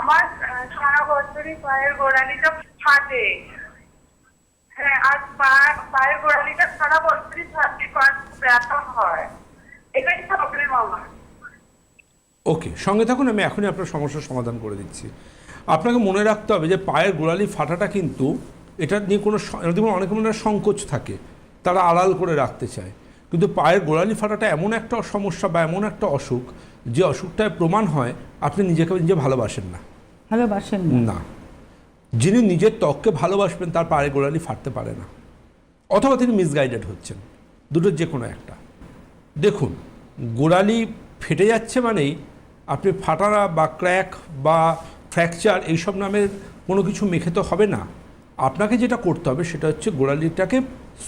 আমার সারা বছরই পায়ের গোড়ালিটা ফাটে। হ্যাঁ, আর পায়ের গোড়ালিটা সারা বছরই ফাটে, ব্যথা হয়, এটাই প্রবলেম আমার। ওকে, সঙ্গে থাকুন, আমি এখনই আপনার সমস্যার সমাধান করে দিচ্ছি। আপনাকে মনে রাখতে হবে যে পায়ের গোড়ালি ফাটাটা কিন্তু এটা নিয়ে কোনো অনেকের মনে সংকোচ থাকে, তারা আড়াল করে রাখতে চায়, কিন্তু পায়ের গোড়ালি ফাটাটা এমন একটা সমস্যা বা এমন একটা অসুখ যে অসুখটায় প্রমাণ হয় আপনি নিজেকে নিজে ভালোবাসেন না। না, যিনি নিজের ত্বককে ভালোবাসবেন তার পায়ের গোড়ালি ফাটতে পারে না, অথবা তিনি মিসগাইডেড হচ্ছেন, দুটোর যে কোনো একটা। দেখুন, গোড়ালি ফেটে যাচ্ছে মানেই আপনি ফাটারা বা ক্র্যাক বা ফ্র্যাকচার এইসব নামের কোনো কিছু মেখে তো হবে না। আপনাকে যেটা করতে হবে সেটা হচ্ছে গোড়ালিটাকে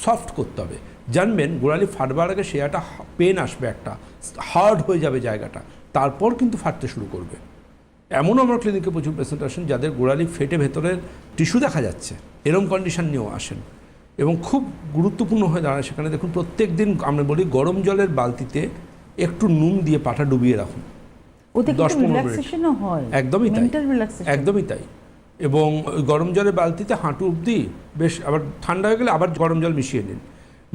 সফট করতে হবে। জানবেন গোড়ালি ফাটবার আগে সে একটা পেন আসবে, একটা হার্ড হয়ে যাবে জায়গাটা, তারপর কিন্তু ফাটতে শুরু করবে। এমনও আমার ক্লিনিকে প্রচুর পেশেন্ট আসেন যাদের গোড়ালি ফেটে ভেতরের টিস্যু দেখা যাচ্ছে, এরকম কন্ডিশন নিয়েও আসেন এবং খুব গুরুত্বপূর্ণ হয়ে দাঁড়ায় সেখানে। দেখুন, প্রত্যেক দিন আমরা বলি গরম জলের বালতিতে একটু নুন দিয়ে পাটা ডুবিয়ে রাখুন, 10-15 মিনিট। একদমই তাই, একদমই তাই। এবং ওই গরম জলের বালতিতে হাঁটু অবধি বেশ, আবার ঠান্ডা হয়ে গেলে আবার গরম জল মিশিয়ে নিন,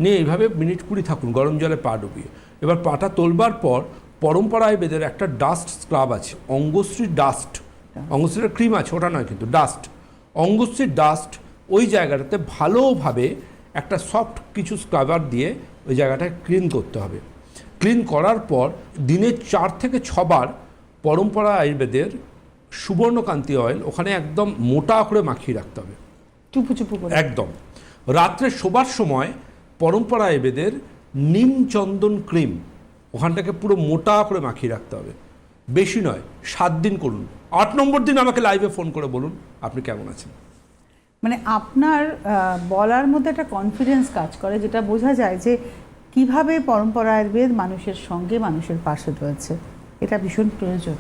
নিয়ে এইভাবে মিনিট 20 থাকুন গরম জলে পা ডুবিয়ে। এবার পাটা তোলবার পর পরম্পরা আয়ুর্বেদের একটা ডাস্ট স্ক্রাব আছে, অঙ্গশ্রী ডাস্ট, অঙ্গশ্রীর ক্রিম আছে ওটা নয় কিন্তু ডাস্ট, অঙ্গশ্রী ডাস্ট, ওই জায়গাটাতে ভালোভাবে একটা সফট কিছু স্ক্রাবার দিয়ে ওই জায়গাটায় ক্লিন করতে হবে। ক্লিন করার পর দিনে 4 থেকে 6 বার পরম্পরা আয়ুর্বেদের সুবর্ণকান্তি অয়েল ওখানে একদম মোটা করে মাখিয়ে রাখতে হবে, চুপু চুপু করে একদম। রাত্রে শোবার সময় পরম্পরা আয়ুর্বেদের নিম চন্দন ক্রিম ওখানটাকে পুরো মোটা করে মাখিয়ে রাখতে হবে, বেশি নয়, 7 দিন করুন। 8 নম্বর দিন আমাকে লাইভে ফোন করে বলুন আপনি কেমন আছেন। মানে আপনার বলার মধ্যে একটা কনফিডেন্স কাজ করে, যেটা বোঝা যায় যে কিভাবে পরম্পরা আয়ুর্বেদ মানুষের সঙ্গে মানুষের পাশে রয়েছে। এটা ভীষণ প্রয়োজন।